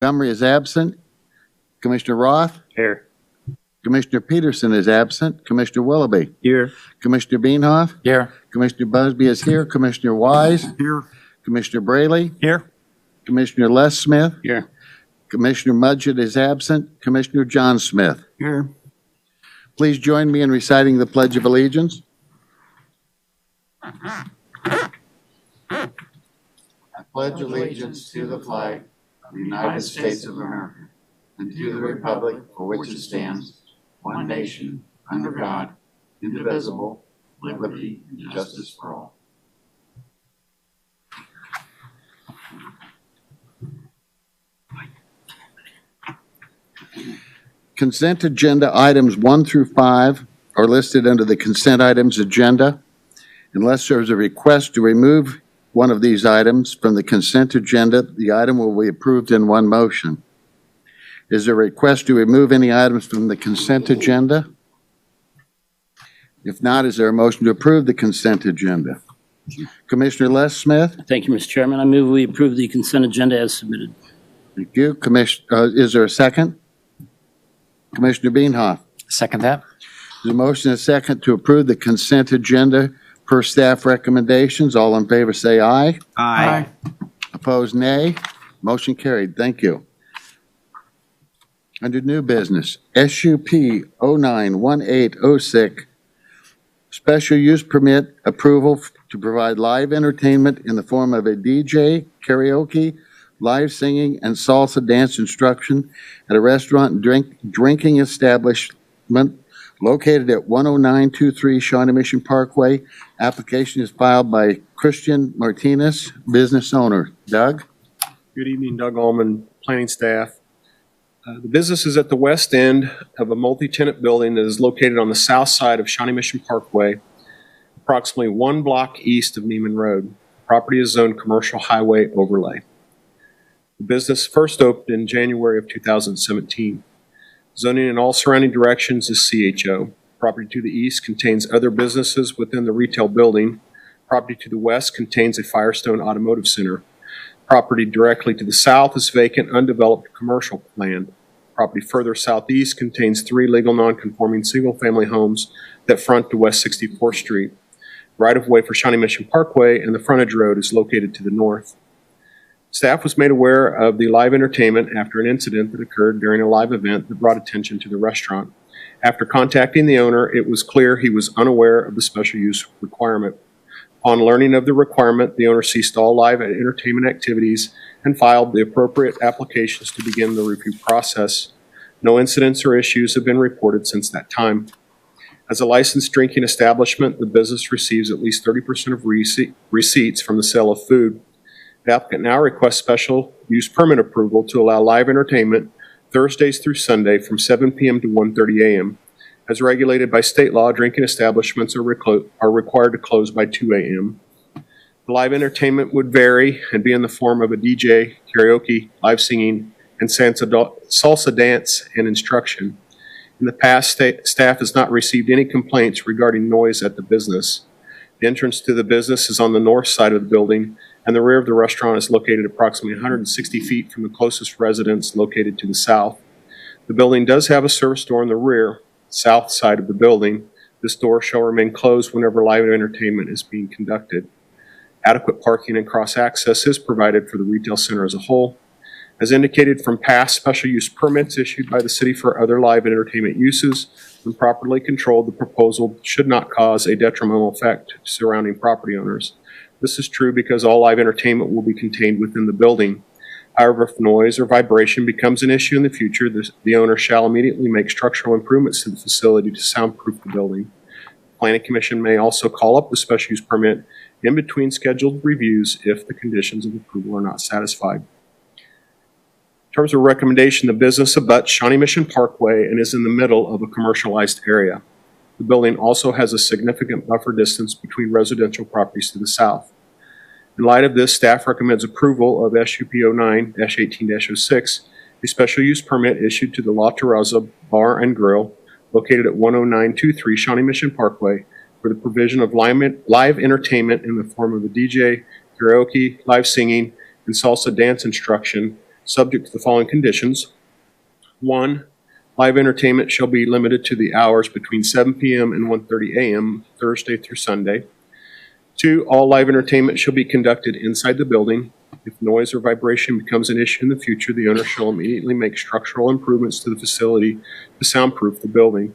Montgomery is absent. Commissioner Roth? Here. Commissioner Peterson is absent. Commissioner Willoughby? Here. Commissioner Beanhoff? Here. Commissioner Busby is here. Commissioner Wise? Here. Commissioner Braley? Here. Commissioner Les Smith? Here. Commissioner Mudgett is absent. Commissioner John Smith? Here. Please join me in reciting the Pledge of Allegiance. I pledge allegiance to the flag of the United States of America and to the republic for which it stands, one nation, under God, indivisible, with liberty and justice for all. Consent agenda items 1 through 5 are listed under the consent items agenda. Unless there's a request to remove one of these items from the consent agenda, the item will be approved in one motion. Is there a request to remove any items from the consent agenda? If not, is there a motion to approve the consent agenda? Commissioner Les Smith? Thank you, Mr. Chairman. I move we approve the consent agenda as submitted. Thank you. Is there a second? Commissioner Beanhoff? Second that. There's a motion and a second to approve the consent agenda per staff recommendations. All in favor say aye. Aye. Opposed, nay. Motion carried. Thank you. Under new business, SUP 091806, special use permit approval to provide live entertainment in the form of a DJ, karaoke, live singing, and salsa dance instruction at a restaurant and drinking establishment located at 10923 Shawnee Mission Parkway. Application is filed by Christian Martinez, business owner. Doug? Good evening, Doug Allman, planning staff. The business is at the west end of a multi-tenant building that is located on the south side of Shawnee Mission Parkway, approximately 1 block east of Neiman Road. Property is zoned commercial highway overlay. The business first opened in January of 2017. Zoning in all surrounding directions is CHO. Property to the east contains other businesses within the retail building. Property to the west contains a Firestone Automotive Center. Property directly to the south is vacant, undeveloped commercial land. Property further southeast contains 3 legal non-conforming single-family homes that front to West 64th Street. Right-of-way for Shawnee Mission Parkway and the frontage road is located to the north. Staff was made aware of the live entertainment after an incident that occurred during a live event that brought attention to the restaurant. After contacting the owner, it was clear he was unaware of the special use requirement. Upon learning of the requirement, the owner ceased all live entertainment activities and filed the appropriate applications to begin the review process. No incidents or issues have been reported since that time. As a licensed drinking establishment, the business receives at least 30% of receipts from the sale of food. The applicant now requests special use permit approval to allow live entertainment Thursdays through Sunday from 7 p.m. to 1:30 a.m. As regulated by state law, drinking establishments are required to close by 2 a.m. The live entertainment would vary and be in the form of a DJ, karaoke, live singing, and salsa dance and instruction. In the past, staff has not received any complaints regarding noise at the business. The entrance to the business is on the north side of the building, and the rear of the restaurant is located approximately 160 feet from the closest residence located to the south. The building does have a service door in the rear, south side of the building. This door shall remain closed whenever live entertainment is being conducted. Adequate parking and cross-access is provided for the retail center as a whole. As indicated from past special use permits issued by the city for other live entertainment uses, when properly controlled, the proposal should not cause a detrimental effect to surrounding property owners. This is true because all live entertainment will be contained within the building. However, if noise or vibration becomes an issue in the future, the owner shall immediately make structural improvements to the facility to soundproof the building. The Planning Commission may also call up the special use permit in between scheduled reviews if the conditions of approval are not satisfied. In terms of recommendation, the business abuts Shawnee Mission Parkway and is in the middle of a commercialized area. The building also has a significant buffer distance between residential properties to the south. In light of this, staff recommends approval of SUP 09-18-06, a special use permit issued to the La Terraza Bar and Grill located at 10923 Shawnee Mission Parkway for the provision of live entertainment in the form of a DJ, karaoke, live singing, and salsa dance instruction subject to the following conditions. 1, live entertainment shall be limited to the hours between 7 p.m. and 1:30 a.m., Thursday through Sunday. 2, all live entertainment shall be conducted inside the building. If noise or vibration becomes an issue in the future, the owner shall immediately make structural improvements to the facility to soundproof the building.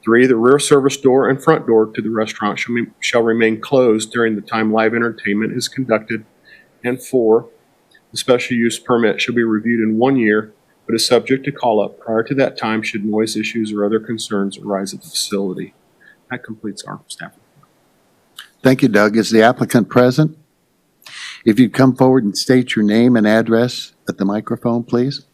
3, the rear service door and front door to the restaurant shall remain closed during the time live entertainment is conducted. And 4, the special use permit shall be reviewed in 1 year, but is subject to call-up prior to that time should noise issues or other concerns arise at the facility. That completes our staff. Thank you, Doug. Is the applicant present? If you'd come forward and state your name and address at the microphone, please.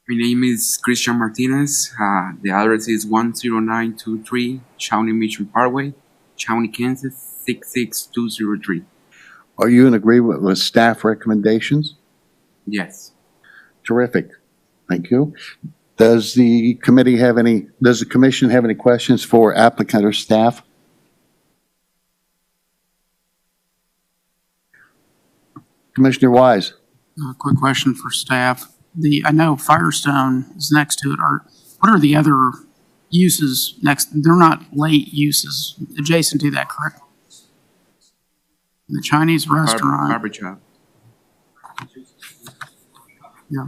My name is Christian Martinez. The address is 10923 Shawnee Mission Parkway, Shawnee, Kansas 66203. Are you in agreement with staff recommendations? Yes. Terrific. Thank you. Does the commission have any questions for applicant or staff? Commissioner Wise. Quick question for staff. I know Firestone is next to it. What are the other uses next? They're not late uses adjacent to that, correct? The Chinese restaurant. Barber shop. Yeah.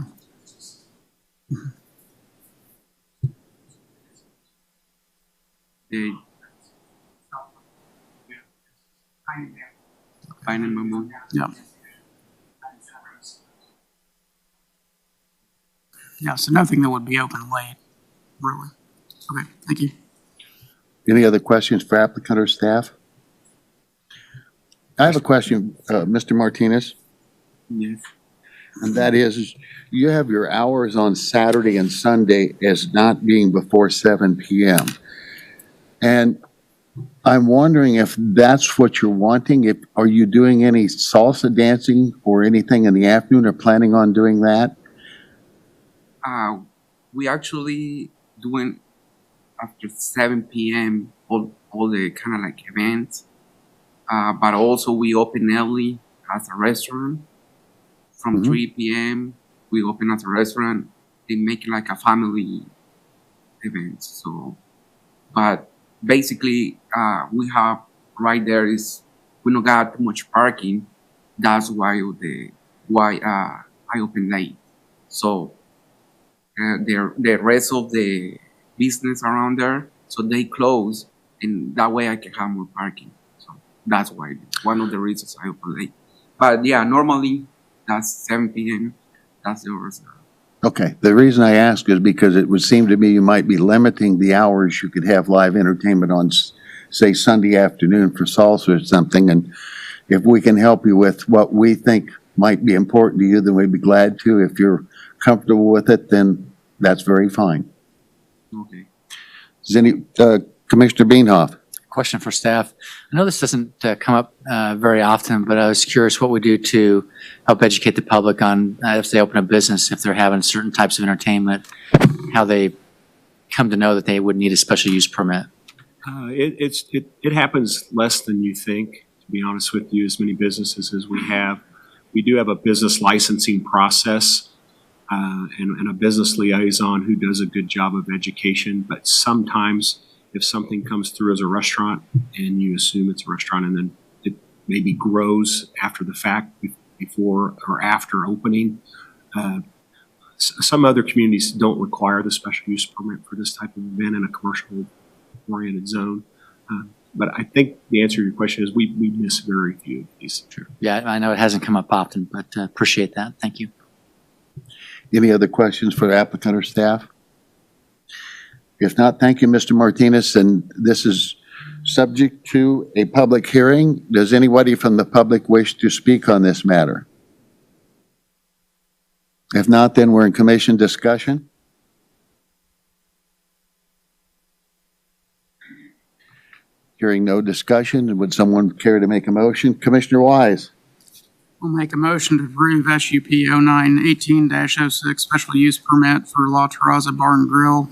The Fine and Bamboo. Yeah. Yeah, so nothing that would be open late, really. Okay, thank you. Any other questions for applicant or staff? I have a question, Mr. Martinez, Yes. and that is you have your hours on Saturday and Sunday as not being before 7 p.m. And I'm wondering if that's what you're wanting. Are you doing any salsa dancing or anything in the afternoon or planning on doing that? We actually doing after 7 p.m. all the kind of like events, but also we open early as a restaurant from 3 p.m. We open as a restaurant. They make it like a family event. So, but basically, we have right there is we don't got too much parking. That's why I open late. So. The rest of the business around there, so they close, and that way I can have more parking. So that's why one of the reasons I open late. But yeah, normally that's 7 p.m. That's the hours. Okay. The reason I ask is because it would seem to me you might be limiting the hours you could have live entertainment on, say, Sunday afternoon for salsa or something. And if we can help you with what we think might be important to you, then we'd be glad to. If you're comfortable with it, then that's very fine. Okay. Does Commissioner Bienhoff? Question for staff. I know this doesn't come up very often, but I was curious what we do to help educate the public on if they open a business, if they're having certain types of entertainment, how they come to know that they would need a special use permit. It happens less than you think, to be honest with you, as many businesses as we have. We do have a business licensing process and a business liaison who does a good job of education. But sometimes if something comes through as a restaurant and you assume it's a restaurant and then it maybe grows after the fact, before or after opening, some other communities don't require the special use permit for this type of event in a commercial oriented zone. But I think the answer to your question is we miss very few of these. Sure. Yeah, I know it hasn't come up often, but appreciate that. Thank you. Any other questions for the applicant or staff? If not, thank you, Mr. Martinez. And this is subject to a public hearing. Does anybody from the public wish to speak on this matter? If not, then we're in commission discussion. Hearing no discussion, would someone care to make a motion? Commissioner Wise. I'll make a motion to approve SUP 0918-06 special use permit for La Terraza Bar and Grill,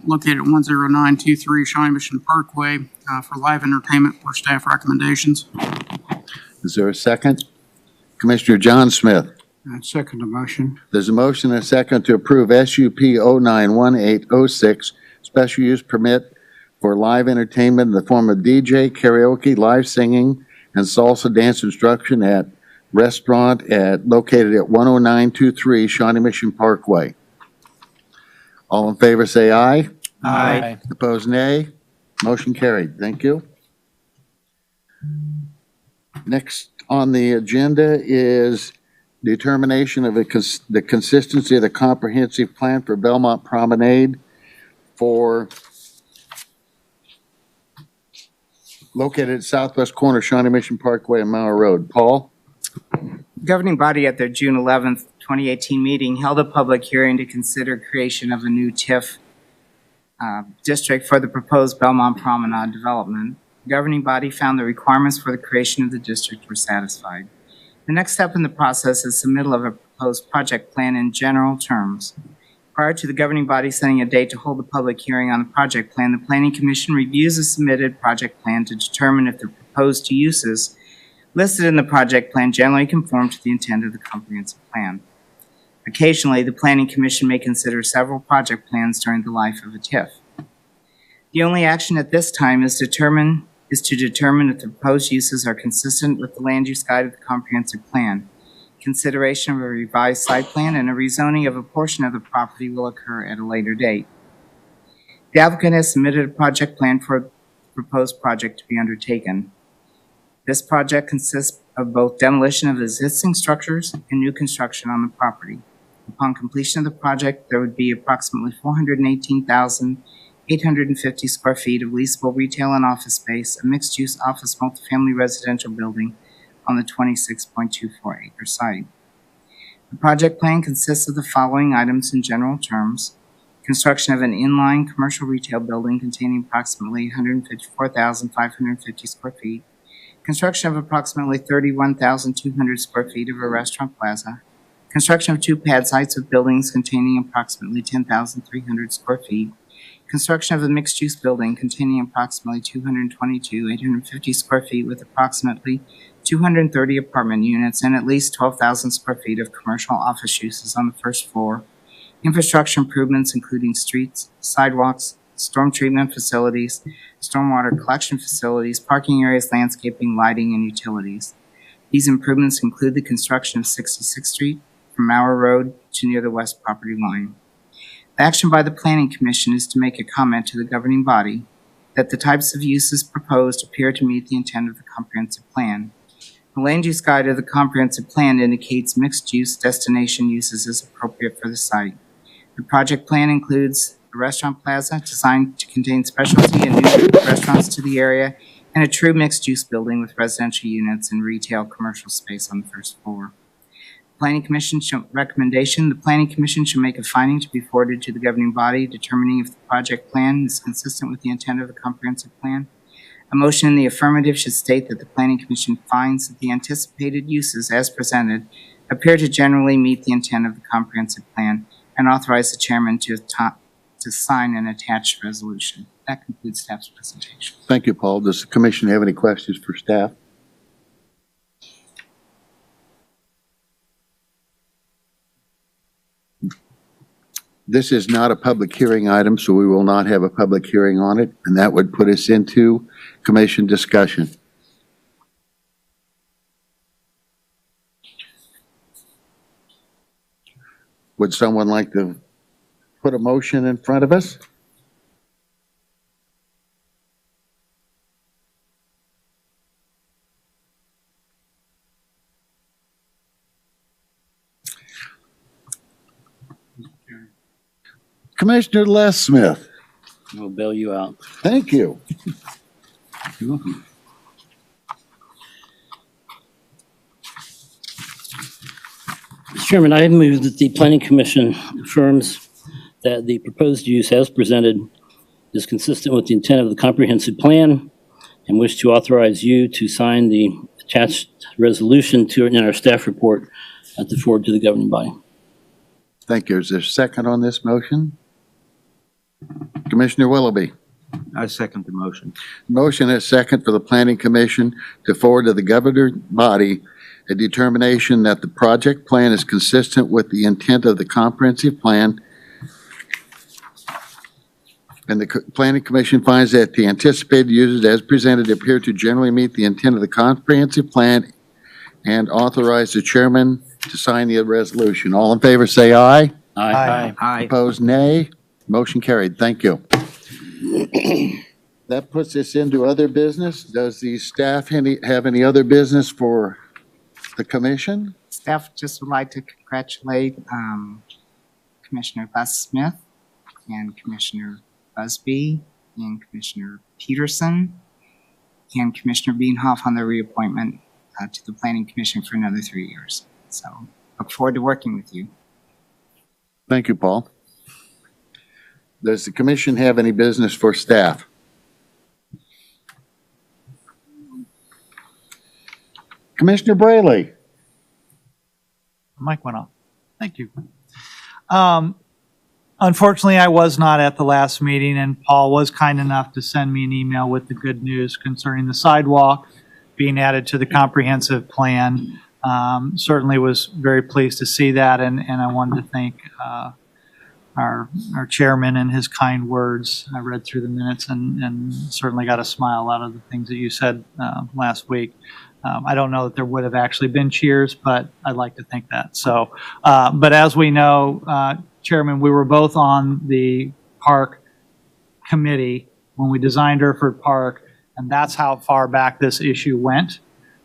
located at 10923 Shawnee Mission Parkway, for live entertainment for staff recommendations. Is there a second? Commissioner John Smith. I second the motion. There's a motion and a second to approve SUP 091806, special use permit for live entertainment in the form of DJ, karaoke, live singing, and salsa dance instruction at restaurant located at 10923 Shawnee Mission Parkway. All in favor, say aye. Aye. Opposed, nay. Motion carried. Thank you. Next on the agenda is determination of the consistency of the comprehensive plan for Belmont Promenade for located at southwest corner Shawnee Mission Parkway and Mauer Road. Paul? Governing body at their June 11th, 2018 meeting held a public hearing to consider creation of a new TIF district for the proposed Belmont Promenade development. The governing body found the requirements for the creation of the district were satisfied. The next step in the process is submittal of a proposed project plan in general terms. Prior to the governing body setting a date to hold a public hearing on the project plan, the Planning Commission reviews the submitted project plan to determine if the proposed uses listed in the project plan generally conform to the intent of the comprehensive plan. Occasionally, the Planning Commission may consider several project plans during the life of a TIF. The only action at this time is to determine if the proposed uses are consistent with the land use guide of the comprehensive plan. Consideration of a revised site plan and a rezoning of a portion of the property will occur at a later date. The applicant has submitted a project plan for a proposed project to be undertaken. This project consists of both demolition of existing structures and new construction on the property. Upon completion of the project, there would be approximately 418,850 square feet of leasable retail and office space, a mixed-use office multifamily residential building on the 26.24-acre site. The project plan consists of the following items in general terms: construction of an inline commercial retail building containing approximately 154,550 square feet, construction of approximately 31,200 square feet of a restaurant plaza, construction of two pad sites with buildings containing approximately 10,300 square feet, construction of a mixed-use building containing approximately 222,850 square feet with approximately 230 apartment units and at least 12,000 square feet of commercial office uses on the first floor, infrastructure improvements including streets, sidewalks, storm treatment facilities, stormwater collection facilities, parking areas, landscaping, lighting, and utilities. These improvements include the construction of 66th Street from Mauer Road to near the west property line. The action by the Planning Commission is to make a comment to the governing body that the types of uses proposed appear to meet the intent of the comprehensive plan. The land use guide of the comprehensive plan indicates mixed-use destination uses as appropriate for the site. The project plan includes a restaurant plaza designed to contain specialty and new restaurants to the area, and a true mixed-use building with residential units and retail commercial space on the first floor. Planning Commission recommendation: the Planning Commission should make a finding to be forwarded to the governing body determining if the project plan is consistent with the intent of the comprehensive plan. A motion in the affirmative should state that the Planning Commission finds that the anticipated uses as presented appear to generally meet the intent of the comprehensive plan, and authorize the chairman to sign an attached resolution. That concludes staff's presentation. Thank you, Paul. Does the commission have any questions for staff? This is not a public hearing item, so we will not have a public hearing on it, and that would put us into commission discussion. Would someone like to put a motion in front of us? Commissioner Les Smith, We'll bail you out. thank you. You're welcome. Mr. Chairman, I move that the Planning Commission affirms that the proposed use as presented is consistent with the intent of the comprehensive plan and wish to authorize you to sign the attached resolution to it in our staff report to forward to the governing body. Thank you. Is there a second on this motion? Commissioner Willoughby. I second the motion. Motion is second for the Planning Commission to forward to the governing body a determination that the project plan is consistent with the intent of the comprehensive plan. And the Planning Commission finds that the anticipated uses as presented appear to generally meet the intent of the comprehensive plan and authorize the chairman to sign the resolution. All in favor, say aye. Aye. Opposed, nay. Motion carried. Thank you. That puts us into other business. Does the staff have any other business for the commission? Staff just would like to congratulate Commissioner Bus Smith and Commissioner Busby and Commissioner Peterson and Commissioner Bienhoff on their reappointment to the Planning Commission for another 3 years. So look forward to working with you. Thank you, Paul. Does the commission have any business for staff? Commissioner Brayley? Mic went off. Thank you. Unfortunately, I was not at the last meeting, and Paul was kind enough to send me an email with the good news concerning the sidewalk being added to the comprehensive plan. Certainly was very pleased to see that, and I wanted to thank our chairman and his kind words. I read through the minutes and certainly got a smile out of the things that you said last week. I don't know that there would have actually been cheers, but I'd like to think that. So, but as we know, Chairman, we were both on the park committee when we designed Erfurt Park, and that's how far back this issue went,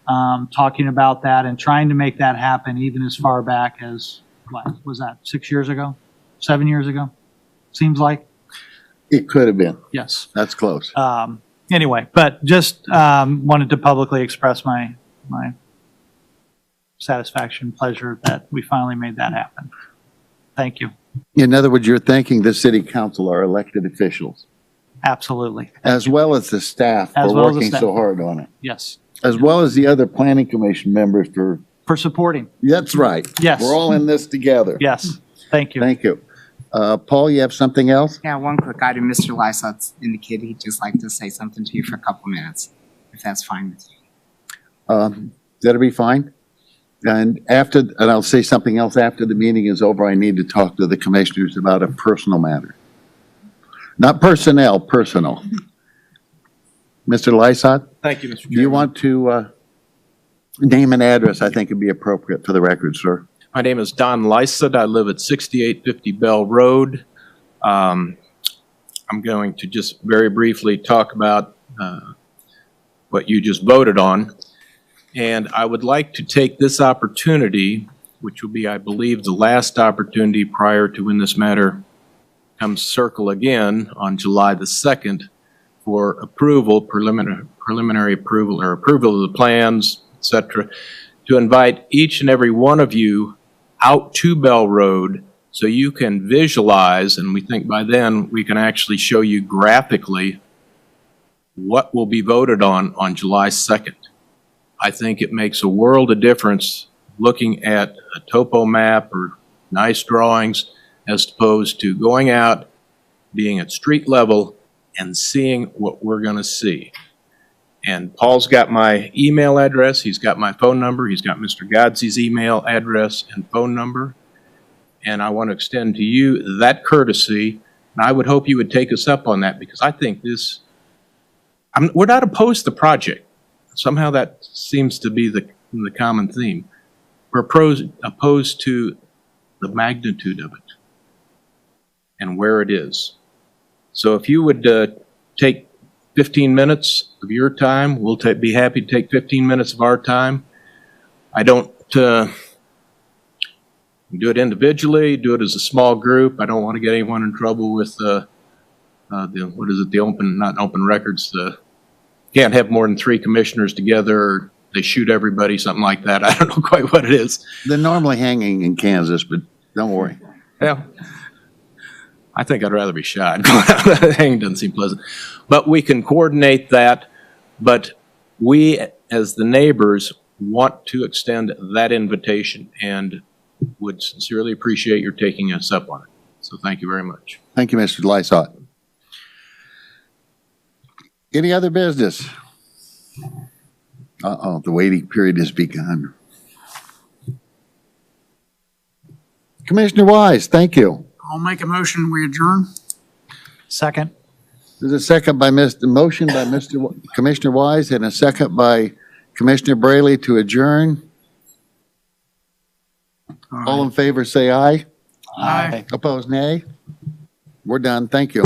talking about that and trying to make that happen even as far back as, what was that, 6 years ago? 7 years ago? Seems like. It could have been. Yes. That's close. Anyway, but just wanted to publicly express my satisfaction, pleasure that we finally made that happen. Thank you. In other words, you're thanking the city council, our elected officials, Absolutely. as well as the staff As for well as the working staff. so hard on it, Yes. as well as the other planning commission members for, For supporting. that's right. Yes. We're all in this together. Yes. Thank you. Thank you. Paul, you have something else? Yeah, one quick item. Mr. Lysot's indicated he'd just like to say something to you for a couple minutes, if that's fine with you. That'll be fine. And I'll say something else after the meeting is over. I need to talk to the commissioners about a personal matter. Not personnel, personal. Mr. Lysot, Thank you, Mr. Chairman. do you want to name and address? I think it'd be appropriate for the record, sir. My name is Don Lysett. I live at 6850 Bell Road. I'm going to just very briefly talk about what you just voted on. And I would like to take this opportunity, which will be, I believe, the last opportunity prior to when this matter comes circle again on July the 2nd, for approval, preliminary approval, or approval of the plans, et cetera, to invite each and every one of you out to Bell Road so you can visualize, and we think by then we can actually show you graphically what will be voted on July 2nd. I think it makes a world of difference looking at a topo map or nice drawings as opposed to going out, being at street level, and seeing what we're going to see. And Paul's got my email address, he's got my phone number, he's got Mr. Godsey's email address and phone number. And I want to extend to you that courtesy, and I would hope you would take us up on that, because I think this, we're not opposed to the project. Somehow that seems to be the common theme. We're opposed to the magnitude of it and where it is. So if you would take 15 minutes of your time, we'll be happy to take 15 minutes of our time. I don't do it individually, do it as a small group. I don't want to get anyone in trouble with the not open records, can't have more than 3 commissioners together, or they shoot everybody, something like that. I don't know quite what it is. They're normally hanging in Kansas, but don't worry. Yeah. I think I'd rather be shot. Hanging doesn't seem pleasant. But we can coordinate that. But we, as the neighbors, want to extend that invitation and would sincerely appreciate your taking us up on it. So thank you very much. Thank you, Mr. Lysot. Any other business? Uh-oh, the waiting period has begun. Commissioner Wise, thank you. I'll make a motion, we adjourn. Second. There's a second by motion by Commissioner Wise and a second by Commissioner Braley to adjourn. All in favor, say aye. Aye. Opposed, nay. We're done. Thank you.